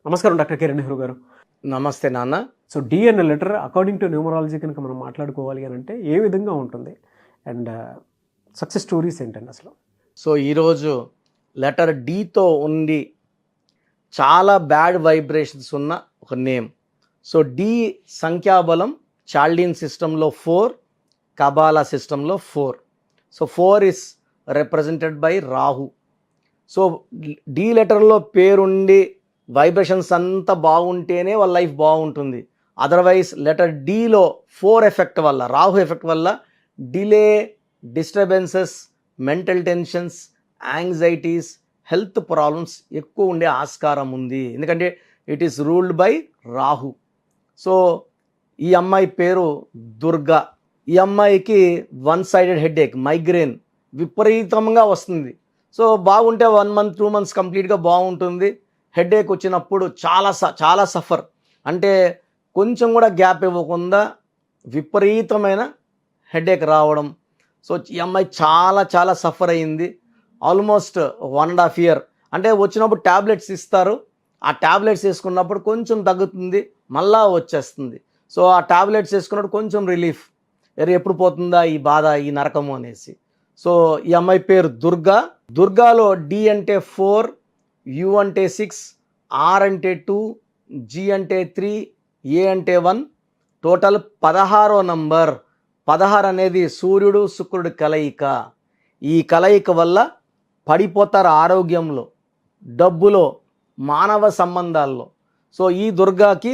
నమస్కారం డాక్టర్ కిరణ్ నెహ్రూ గారు. నమస్తే నాన్న. సో డి అనే లెటర్ అకార్డింగ్ టు న్యూమరాలజీ కనుక మనం మాట్లాడుకోవాలి అని అంటే ఏ విధంగా ఉంటుంది అండ్ సక్సెస్ స్టోరీస్ ఏంటండి అసలు? సో ఈరోజు లెటర్ డితో ఉండి చాలా బ్యాడ్ వైబ్రేషన్స్ ఉన్న ఒక నేమ్. సో డి సంఖ్యాబలం చాల్డీన్ సిస్టంలో 4, కబాలా సిస్టంలో 4. So 4 is represented by Rahu. So the లెటర్లో పేరుండి వైబ్రేషన్స్ అంతా బాగుంటేనే వాళ్ళ లైఫ్ బాగుంటుంది. అదర్వైజ్ లెటర్ డిలో 4 ఎఫెక్ట్ వల్ల, రాహు ఎఫెక్ట్ వల్ల delay, disturbances, mental tensions, anxieties, health problems ఎక్కువ ఉండే ఆస్కారం ఉంది. ఎందుకంటే it is ruled by Rahu. So ఈ అమ్మాయి పేరు దుర్గా. ఈ అమ్మాయికి 1 సైడెడ్ హెడేక్, మైగ్రేన్ విపరీతంగా వస్తుంది. సో బాగుంటే 1 month 2 months కంప్లీట్గా బాగుంటుంది. హెడేక్ వచ్చినప్పుడు చాలా సఫర్, అంటే కొంచెం కూడా గ్యాప్ ఇవ్వకుండా విపరీతమైన హెడేక్ రావడం. సో ఈ అమ్మాయి చాలా సఫర్ అయింది. Almost 1.5 year. అంటే వచ్చినప్పుడు ట్యాబ్లెట్స్ ఇస్తారు, ఆ ట్యాబ్లెట్స్ వేసుకున్నప్పుడు కొంచెం తగ్గుతుంది, మళ్ళా వచ్చేస్తుంది. సో ఆ ట్యాబ్లెట్స్ వేసుకున్నప్పుడు కొంచెం రిలీఫ్, ఎప్పుడు పోతుందా ఈ బాధ, ఈ నరకము అనేసి. సో ఈ అమ్మాయి పేరు దుర్గా. దుర్గాలో డి అంటే 4, యు అంటే 6, ఆర్ అంటే 2, జి అంటే 3, ఏ అంటే 1. Total 16వ number. 16 అనేది సూర్యుడు శుక్రుడు కలయిక. ఈ కలయిక వల్ల పడిపోతారు ఆరోగ్యంలో, డబ్బులో, మానవ సంబంధాల్లో. సో ఈ దుర్గాకి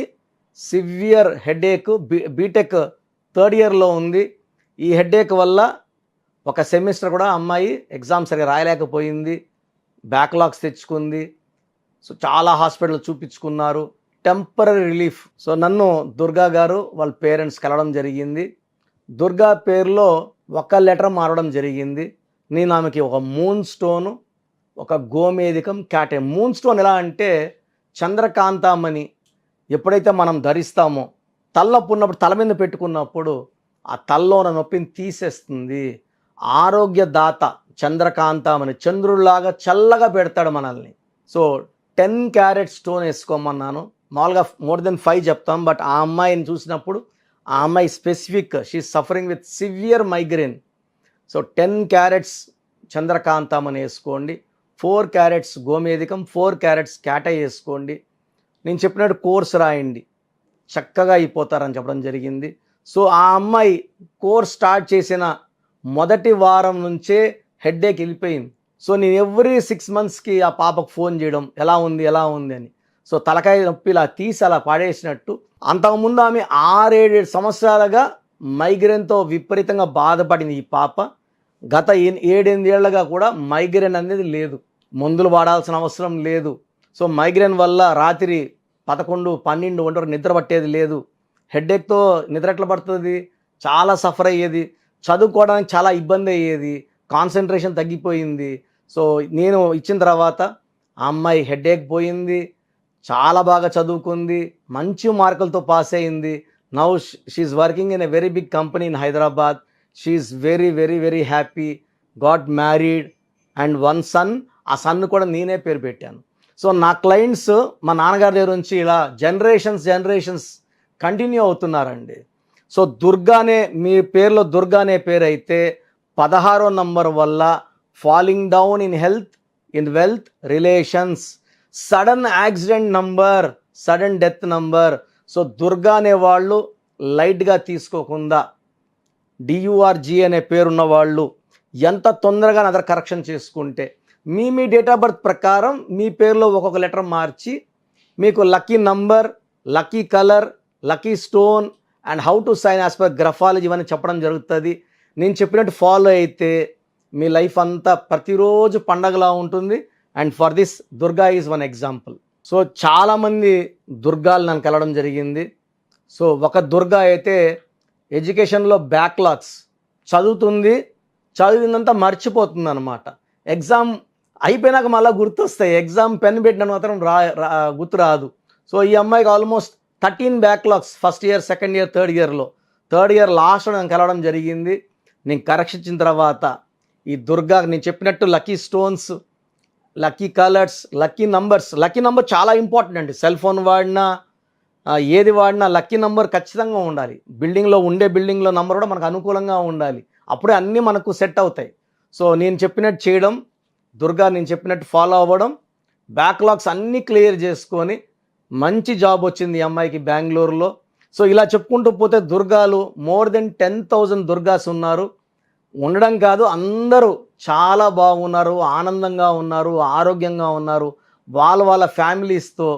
సివియర్ హెడేక్, బీటెక్ 3rd yearలో ఉంది. ఈ హెడేక్ వల్ల ఒక సెమిస్టర్ కూడా అమ్మాయి ఎగ్జామ్ సరిగా రాయలేకపోయింది, బ్యాక్లాగ్స్ తెచ్చుకుంది. సో చాలా హాస్పిటల్ చూపించుకున్నారు, టెంపరీ రిలీఫ్. సో నన్ను దుర్గా గారు వాళ్ళ పేరెంట్స్ కలవడం జరిగింది. దుర్గా పేరులో ఒక లెటర్ మారడం జరిగింది. నేను ఆమెకి ఒక మూన్ స్టోను, ఒక గోమేధికం, క్యాటే. మూన్ స్టోన్ ఎలా అంటే చంద్రకాంతామణి ఎప్పుడైతే మనం ధరిస్తామో, తలనొప్పి ఉన్నప్పుడు తల మీద పెట్టుకున్నప్పుడు ఆ తలలో ఉన్న నొప్పిని తీసేస్తుంది. ఆరోగ్యదాత చంద్రకాంతామణి, చంద్రుడిలాగా చల్లగా పెడతాడు మనల్ని. సో 10 carat స్టోన్ వేసుకోమన్నాను. మామూలుగా మోర్ దెన్ 5 చెప్తాం, బట్ ఆ అమ్మాయిని చూసినప్పుడు ఆ అమ్మాయి specific, she suffering with severe migraine. So 10 carats చంద్రకాంతామని వేసుకోండి, 4 carats గోమేధికం, 4 carats క్యాటై వేసుకోండి. నేను చెప్పినట్టు కోర్స్ రాయండి, చక్కగా అయిపోతారని చెప్పడం జరిగింది. సో ఆ అమ్మాయి కోర్స్ స్టార్ట్ చేసిన మొదటి వారం నుంచే హెడేక్ వెళ్ళిపోయింది. సో నేను ఎవ్రీ 6 monthsకి ఆ పాపకు ఫోన్ చేయడం, ఎలా ఉంది అని. సో తలకాయ నొప్పి ఇలా తీసి అలా పడేసినట్టు. అంతకుముందు ఆమె 6-7 సంవత్సరాలుగా మైగ్రేన్తో విపరీతంగా బాధపడింది ఈ పాప. గత 7-8 ఏళ్లుగా కూడా మైగ్రేన్ అనేది లేదు, మందులు వాడాల్సిన అవసరం లేదు. సో మైగ్రేన్ వల్ల రాత్రి 11, 12 వరకు నిద్ర పట్టేది లేదు. హెడేక్తో నిద్ర ఎట్లా పడుతుంది, చాలా సఫర్ అయ్యేది. చదువుకోవడానికి చాలా ఇబ్బంది అయ్యేది, కాన్సన్ట్రేషన్ తగ్గిపోయింది. సో నేను ఇచ్చిన తర్వాత ఆ అమ్మాయి హెడేక్ పోయింది, చాలా బాగా చదువుకుంది, మంచి మార్కులతో పాస్ అయింది. Now she's working in a very big company in Hyderabad. She's very happy, got married and 1 son. ఆ సన్ కూడా నేనే పేరు పెట్టాను. సో నా క్లయింట్స్ మా నాన్నగారి దగ్గర నుంచి ఇలా జనరేషన్స్ కంటిన్యూ అవుతున్నారండి. సో దుర్గానే, మీ పేరులో దుర్గానే పేరు అయితే 16వ నంబర్ వల్ల falling down in health, in wealth, relations, sudden accident number, sudden death number. So Durga అనే వాళ్ళు లైట్గా తీసుకోకుండా, డియుఆర్జీ అనే పేరున్న వాళ్ళు ఎంత తొందరగా అదర్ కరెక్షన్ చేసుకుంటే, మీ డేట్ ఆఫ్ బర్త్ ప్రకారం మీ పేరులో ఒక్కొక్క లెటర్ మార్చి మీకు lucky number, lucky colour, lucky stone and how to sign as per graphology ఇవన్నీ చెప్పడం జరుగుతుంది. నేను చెప్పినట్టు ఫాలో అయితే మీ లైఫ్ అంతా ప్రతిరోజు పండగలా ఉంటుంది. And for this Durga is 1 example. So చాలామంది దుర్గాలు నన్ను కలవడం జరిగింది. సో ఒక దుర్గా అయితే ఎడ్యుకేషన్లో బ్యాక్లాగ్స్, చదివిందంతా మర్చిపోతుంది అనమాట. ఎగ్జామ్ అయిపోయినాక మళ్ళీ గుర్తొస్తాయి, ఎగ్జామ్ పెన్ పెట్టిన మాత్రం గుర్తు రాదు. సో ఈ అమ్మాయికి almost 13 backlogs, 1st year, 2nd year, 3rd yearలో. 3rd year లాస్ట్లో నేను కలవడం జరిగింది. నేను కరెక్షన్ ఇచ్చిన తర్వాత ఈ దుర్గా నేను చెప్పినట్టు lucky stones, lucky colours, lucky numbers. Lucky number చాలా ఇంపార్టెంట్ అండి. సెల్ ఫోన్ వాడినా ఏది వాడినా లక్కీ నంబర్ ఖచ్చితంగా ఉండాలి. బిల్డింగ్లో నంబర్ కూడా మనకు అనుకూలంగా ఉండాలి. అప్పుడే అన్నీ మనకు సెట్ అవుతాయి. సో నేను చెప్పినట్టు చేయడం, దుర్గా నేను చెప్పినట్టు ఫాలో అవ్వడం, బ్యాక్లాగ్స్ అన్నీ క్లియర్ చేసుకొని మంచి జాబ్ వచ్చింది ఈ అమ్మాయికి బెంగళూరులో. సో ఇలా చెప్పుకుంటూ పోతే దుర్గాలు మోర్ దెన్ 10,000 దుర్గాస్ ఉన్నారు. ఉండడం కాదు, అందరూ చాలా బాగున్నారు, ఆనందంగా ఉన్నారు, ఆరోగ్యంగా ఉన్నారు, వాళ్ళ ఫ్యామిలీస్తో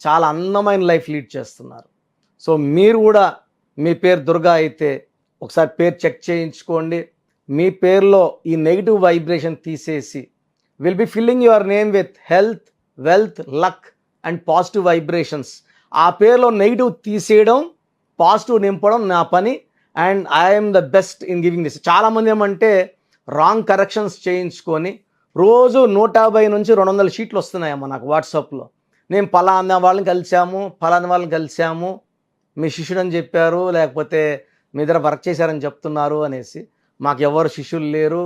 చాలా అందమైన లైఫ్ లీడ్ చేస్తున్నారు. సో మీరు కూడా మీ పేరు దుర్గా అయితే ఒకసారి పేరు చెక్ చేయించుకోండి. మీ పేరులో ఈ నెగిటివ్ వైబ్రేషన్ తీసేసి will be filling your name with health, wealth, luck and positive vibrations. ఆ పేరులో నెగిటివ్ తీసేయడం, పాజిటివ్ నింపడం నా పని. And I'm the best in giving this. చాలామంది ఏమంటే రాంగ్ కరెక్షన్స్ చేయించుకొని రోజు 150 నుంచి 200 షీట్లు వస్తున్నాయమ్మా నాకు వాట్సాప్లో. నేను పలానా వాళ్ళని కలిసాము, మీ శిష్యుడు అని చెప్పారు, లేకపోతే మీ దగ్గర వర్క్ చేశారని చెప్తున్నారు అనేసి. మాకు ఎవరు శిష్యులు లేరు.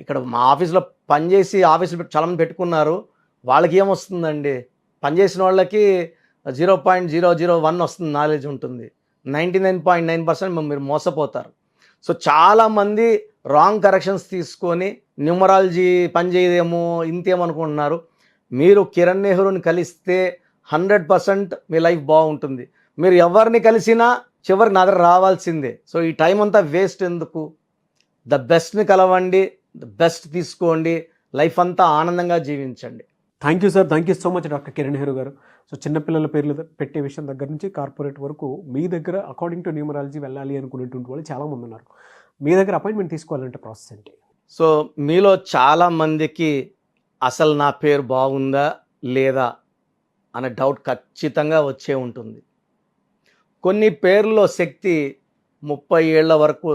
ఇక్కడ మా ఆఫీస్లో పనిచేసి ఆఫీసులో చాలామంది పెట్టుకున్నారు. వాళ్ళకి ఏమొస్తుందండి? పనిచేసిన వాళ్ళకి 0.001 వస్తుంది, నాలెడ్జ్ ఉంటుంది. 99.9% మీరు మోసపోతారు. సో చాలామంది రాంగ్ కరెక్షన్స్ తీసుకొని న్యూమరాలజీ పనిచేయదేమో ఇంతేమనుకుంటున్నారు. మీరు కిరణ్ నెహ్రూని కలిస్తే 100% మీ లైఫ్ బాగుంటుంది. మీరు ఎవరిని కలిసినా చివరికి నా దగ్గర రావాల్సిందే. సో ఈ టైం అంతా వేస్ట్ ఎందుకు? ద బెస్ట్ని కలవండి, ద బెస్ట్ తీసుకోండి, లైఫ్ అంతా ఆనందంగా జీవించండి. Thank you sir, thank you so much doctor Kiran Nehru గారు. సో చిన్నపిల్లల పేర్లు పెట్టే విషయం దగ్గర నుంచి కార్పొరేట్ వరకు మీ దగ్గర అకార్డింగ్ టు న్యూమరాలజీ వెళ్ళాలి అనుకునేటువంటి వాళ్ళు చాలామంది ఉన్నారు. మీ దగ్గర అపాయింట్మెంట్ తీసుకోవాలంటే ప్రాసెస్ ఏంటి? సో మీలో చాలామందికి అసలు నా పేరు బాగుందా లేదా అనే డౌట్ ఖచ్చితంగా వచ్చే ఉంటుంది. కొన్ని పేర్లలో శక్తి 30 ఏళ్ల వరకు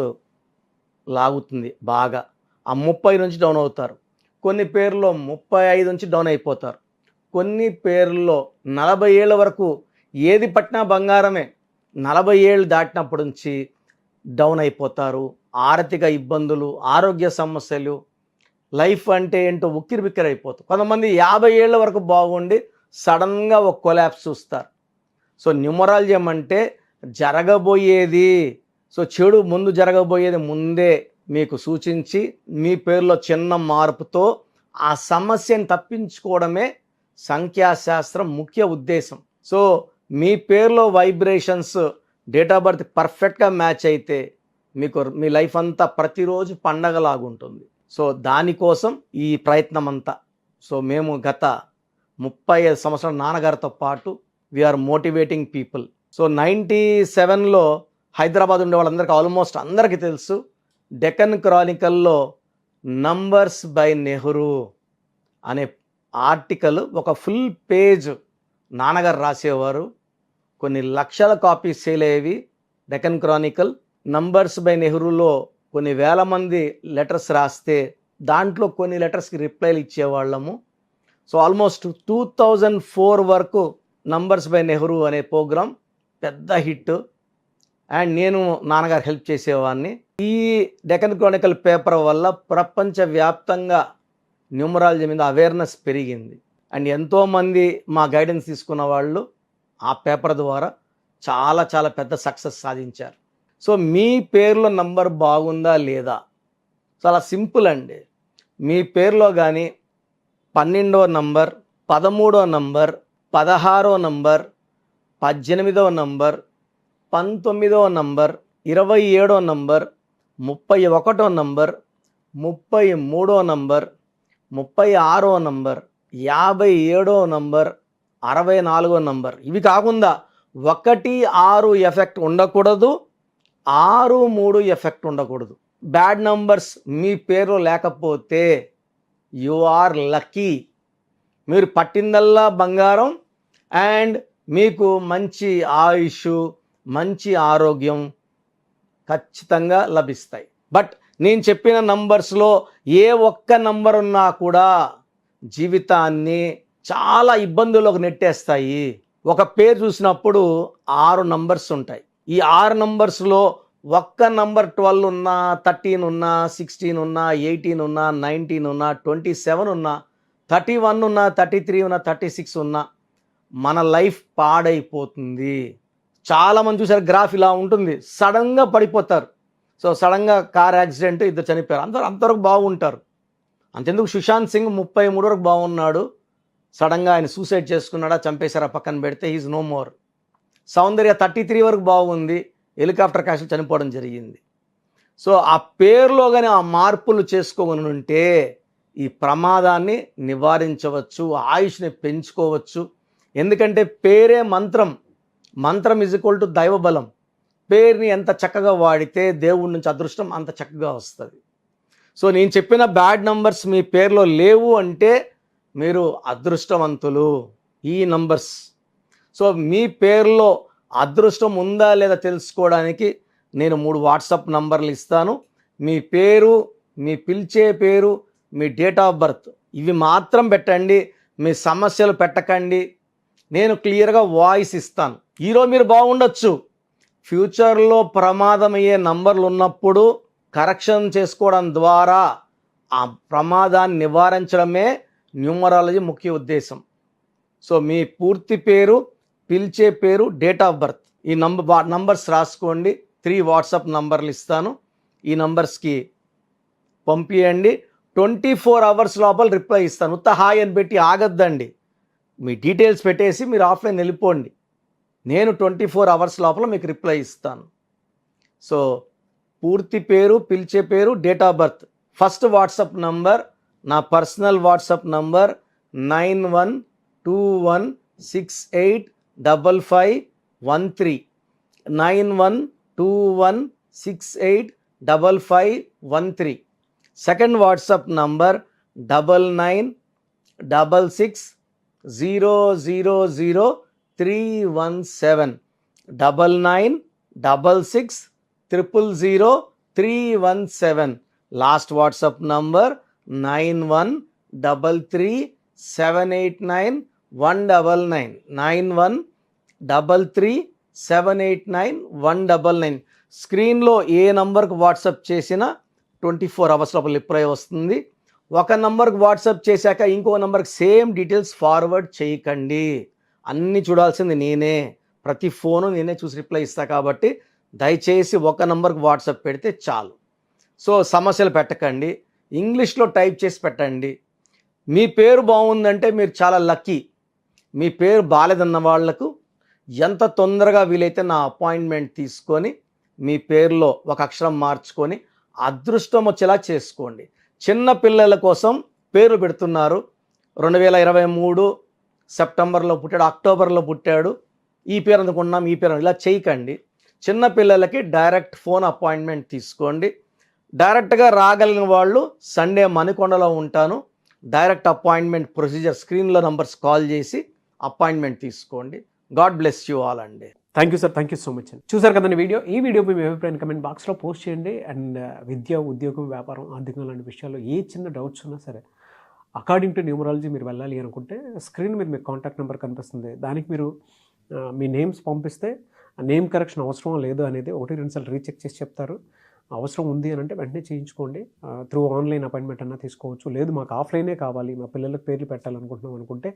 లాగుతుంది బాగా. ఆ 30 నుంచి డౌన్ అవుతారు. కొన్ని పేర్లో 35 నుంచి డౌన్ అయిపోతారు. కొన్ని పేర్లలో 40 ఏళ్ళ వరకు ఏది పట్టినా బంగారమే. 40 ఏళ్ళు దాటినప్పటి నుంచి డౌన్ అయిపోతారు. ఆర్థిక ఇబ్బందులు, ఆరోగ్య సమస్యలు, లైఫ్ అంటే ఏంటో ఉక్కిరిబిక్కిరి అయిపోతారు. కొంతమంది 50 ఏళ్ళ వరకు బాగుండి సడన్గా ఒక కొలాప్స్ చూస్తారు. సో న్యూమరాలజీ ఏమంటే జరగబోయేది, సో చెడు ముందు జరగబోయేది ముందే మీకు సూచించి మీ పేరులో చిన్న మార్పుతో ఆ సమస్యను తప్పించుకోవడమే సంఖ్యాశాస్త్రం ముఖ్య ఉద్దేశం. సో మీ పేరులో వైబ్రేషన్స్ డేట్ ఆఫ్ బర్త్ పర్ఫెక్ట్గా మ్యాచ్ అయితే మీకు మీ లైఫ్ అంతా ప్రతిరోజు పండగలాగుంటుంది. సో దానికోసం ఈ ప్రయత్నం అంతా. సో మేము గత 35 సంవత్సరాల నాన్నగారితో పాటు వీఆర్ మోటివేటింగ్ పీపుల్. సో 97లో హైదరాబాద్ ఉండే వాళ్ళందరికీ ఆల్మోస్ట్ అందరికీ తెలుసు, డెక్కన్ క్రానికల్లో నంబర్స్ బై నెహ్రూ అనే ఆర్టికల్ ఒక ఫుల్ పేజ్ నాన్నగారు రాసేవారు. కొన్ని లక్షల కాపీస్ సేల్ అయ్యేవి. డెక్కన్ క్రానికల్ నంబర్స్ బై నెహ్రూలో కొన్ని వేల మంది లెటర్స్ రాస్తే దాంట్లో కొన్ని లెటర్స్కి రిప్లైలు ఇచ్చేవాళ్ళము. సో ఆల్మోస్ట్ 2004 వరకు నంబర్స్ బై నెహ్రూ అనే ప్రోగ్రాం పెద్ద హిట్. అండ్ నేను నాన్నగారు హెల్ప్ చేసేవాడిని. ఈ డెక్కన్ క్రానికల్ పేపర్ వల్ల ప్రపంచవ్యాప్తంగా న్యూమరాలజీ మీద అవేర్నెస్ పెరిగింది. అండ్ ఎంతోమంది మా గైడెన్స్ తీసుకున్న వాళ్ళు ఆ పేపర్ ద్వారా చాలా చాలా పెద్ద సక్సెస్ సాధించారు. సో మీ పేరులో నంబర్ బాగుందా లేదా? చాలా సింపుల్ అండి. మీ పేరులో కానీ 12వ నంబర్, 13వ నంబర్, 16వ నంబర్, 18వ నంబర్, 19వ నంబర్, 27వ నంబర్, 31వ నంబర్, 33వ నంబర్, 36వ నంబర్, 57వ నంబర్, 64వ నంబర్, ఇవి కాకుండా 1, 6 ఎఫెక్ట్ ఉండకూడదు, 6, 3 ఎఫెక్ట్ ఉండకూడదు. బ్యాడ్ నంబర్స్ మీ పేరులో లేకపోతే యు ఆర్ లక్కీ. మీరు పట్టిందల్లా బంగారం అండ్ మీకు మంచి ఆయుష్, మంచి ఆరోగ్యం ఖచ్చితంగా లభిస్తాయి. బట్ నేను చెప్పిన నంబర్స్లో ఏ ఒక్క నంబర్ ఉన్నా కూడా జీవితాన్ని చాలా ఇబ్బందుల్లోకి నెట్టేస్తాయి. ఒక పేరు చూసినప్పుడు 6 నంబర్స్ ఉంటాయి. ఈ 6 నంబర్స్లో ఒక్క నంబర్ 12 ఉన్నా, 13 ఉన్నా, 16 ఉన్నా, 18 ఉన్నా, 19 ఉన్నా, 27 ఉన్నా 31 ఉన్నా, 33 ఉన్నా, 36 ఉన్నా మన లైఫ్ పాడైపోతుంది. చాలామంది చూసారు గ్రాఫ్ ఇలా ఉంటుంది, సడన్గా పడిపోతారు. సో సడన్గా కార్ యాక్సిడెంట్, ఇద్దరు చనిపోయారు. అంతవరకు బాగుంటారు. అంతెందుకు సుశాంత్ సింగ్ 33 వరకు బాగున్నాడు, సడన్గా ఆయన సూసైడ్ చేసుకున్నాడా, చంపేశారా పక్కన పెడితే, హీజ్ నో మోర్. సౌందర్య 33 వరకు బాగుంది, హెలికాప్టర్ క్రాష్లో చనిపోవడం జరిగింది. సో ఆ పేరులో కానీ ఆ మార్పులు చేసుకోగలను ఉంటే ఈ ప్రమాదాన్ని నివారించవచ్చు, ఆయుష్ని పెంచుకోవచ్చు. ఎందుకంటే పేరే మంత్రం, మంత్రం ఈజ్ ఈక్వల్ టు దైవబలం. పేరుని ఎంత చక్కగా వాడితే దేవుడి నుంచి అదృష్టం అంత చక్కగా వస్తుంది. సో నేను చెప్పిన బ్యాడ్ నంబర్స్ మీ పేరులో లేవు అంటే మీరు అదృష్టవంతులు. ఈ నంబర్స్. సో మీ పేరులో అదృష్టం ఉందా లేదా తెలుసుకోవడానికి నేను 3 వాట్సాప్ నంబర్లు ఇస్తాను. మీ పేరు, మీ పిలిచే పేరు, మీ డేట్ ఆఫ్ బర్త్ ఇవి మాత్రం పెట్టండి, మీ సమస్యలు పెట్టకండి. నేను క్లియర్గా వాయిస్ ఇస్తాను. ఈరోజు మీరు బాగుండొచ్చు, ఫ్యూచర్లో ప్రమాదమయ్యే నంబర్లు ఉన్నప్పుడు కరెక్షన్ చేసుకోవడం ద్వారా ఆ ప్రమాదాన్ని నివారించడమే న్యూమరాలజీ ముఖ్య ఉద్దేశం. సో మీ పూర్తి పేరు, పిలిచే పేరు, డేట్ ఆఫ్ బర్త్ ఈ నంబర్స్ రాసుకోండి. 3 వాట్సాప్ నంబర్లు ఇస్తాను. ఈ నంబర్స్కి పంపించండి. 24 అవర్స్ లోపల రిప్లై ఇస్తాను. ఉత్త హాయ్ అని పెట్టి ఆగద్దండి, మీ డీటెయిల్స్ పెట్టేసి మీరు ఆఫ్లైన్ వెళ్ళిపోండి. నేను 24 అవర్స్ లోపల మీకు రిప్లై ఇస్తాను. సో పూర్తి పేరు, పిలిచే పేరు, date of birth. First WhatsApp number నా personal WhatsApp number 9121685513 9121685513. Second WhatsApp number 9966000317 9966000317. Last WhatsApp number 9133789199 9133789199. స్క్రీన్లో ఏ నంబర్కి వాట్సాప్ చేసినా 24 అవర్స్ లోపల రిప్లై వస్తుంది. ఒక నంబర్కి వాట్సాప్ చేశాక ఇంకో నంబర్కి సేమ్ డీటెయిల్స్ ఫార్వర్డ్ చేయకండి. అన్నీ చూడాల్సింది నేనే, ప్రతి ఫోను నేనే చూసి రిప్లై ఇస్తా. కాబట్టి దయచేసి ఒక నంబర్కి వాట్సాప్ పెడితే చాలు. సో సమస్యలు పెట్టకండి, ఇంగ్లీష్లో టైప్ చేసి పెట్టండి. మీ పేరు బాగుందంటే మీరు చాలా లక్కీ. మీ పేరు బాలేదన్న వాళ్లకు ఎంత తొందరగా వీలైతే నా అపాయింట్మెంట్ తీసుకొని మీ పేరులో ఒక అక్షరం మార్చుకొని అదృష్టం వచ్చేలా చేసుకోండి. చిన్న పిల్లల కోసం పేర్లు పెడుతున్నారు. 2023 సెప్టెంబర్లో పుట్టాడు, అక్టోబర్లో పుట్టాడు, ఈ పేరు అనుకున్నాం, ఈ పేరు ఇలా చేయకండి. చిన్న పిల్లలకి డైరెక్ట్ ఫోన్ అపాయింట్మెంట్ తీసుకోండి. డైరెక్ట్గా రాగలిగిన వాళ్ళు సండే మణికొండలో ఉంటాను. డైరెక్ట్ అపాయింట్మెంట్ ప్రొసీజర్ స్క్రీన్లో నంబర్స్ కాల్ చేసి అపాయింట్మెంట్ తీసుకోండి. గాడ్ బ్లెస్ యూ ఆల్ అండి. Thank you sir, thank you so much అండి. చూసారు కదండి వీడియో. ఈ వీడియో మీ అభిప్రాయం కమెంట్ బాక్స్లో పోస్ట్ చేయండి. అండ్ విద్య, ఉద్యోగం, వ్యాపారం, ఆర్థికం లాంటి విషయాల్లో ఏ చిన్న డౌట్స్ ఉన్నా సరే అకార్డింగ్ టు న్యూమరాలజీ మీరు వెళ్ళాలి అనుకుంటే స్క్రీన్ మీద మీకు కాంటాక్ట్ నెంబర్ కనిపిస్తుంది. దానికి మీరు మీ నేమ్స్ పంపిస్తే నేమ్ కరెక్షన్ అవసరం లేదు అనేది 1-2 సార్లు రీచెక్ చేసి చెప్తారు. అవసరం ఉంది అని అంటే వెంటనే చేయించుకోండి. త్రూ ఆన్లైన్ అపాయింట్మెంట్ అన్నా తీసుకోవచ్చు. లేదు మాకు ఆఫ్లైనే కావాలి, మా పిల్లలకు పేర్లు పెట్టాలనుకుంటున్నాం అనుకుంటే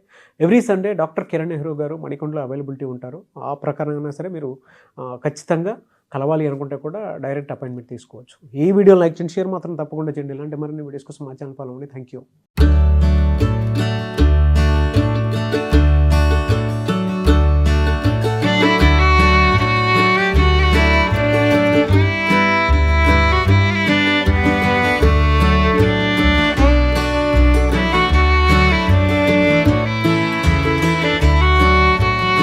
every Sunday doctor Kiran Nehru గారు మణికొండలో అవైలబిలిటీ ఉంటారు. ఆ ప్రకారంగా సరే మీరు ఖచ్చితంగా కలవాలి అనుకుంటే కూడా డైరెక్ట్ అపాయింట్మెంట్ తీసుకోవచ్చు. ఈ వీడియో లైక్ చేయండి, షేర్ మాత్రం తప్పకుండా చేయండి. ఇలాంటి మరిన్ని వీడియోస్ కోసం మా ఛానల్ ఫాలో అవ్వండి. Thank you.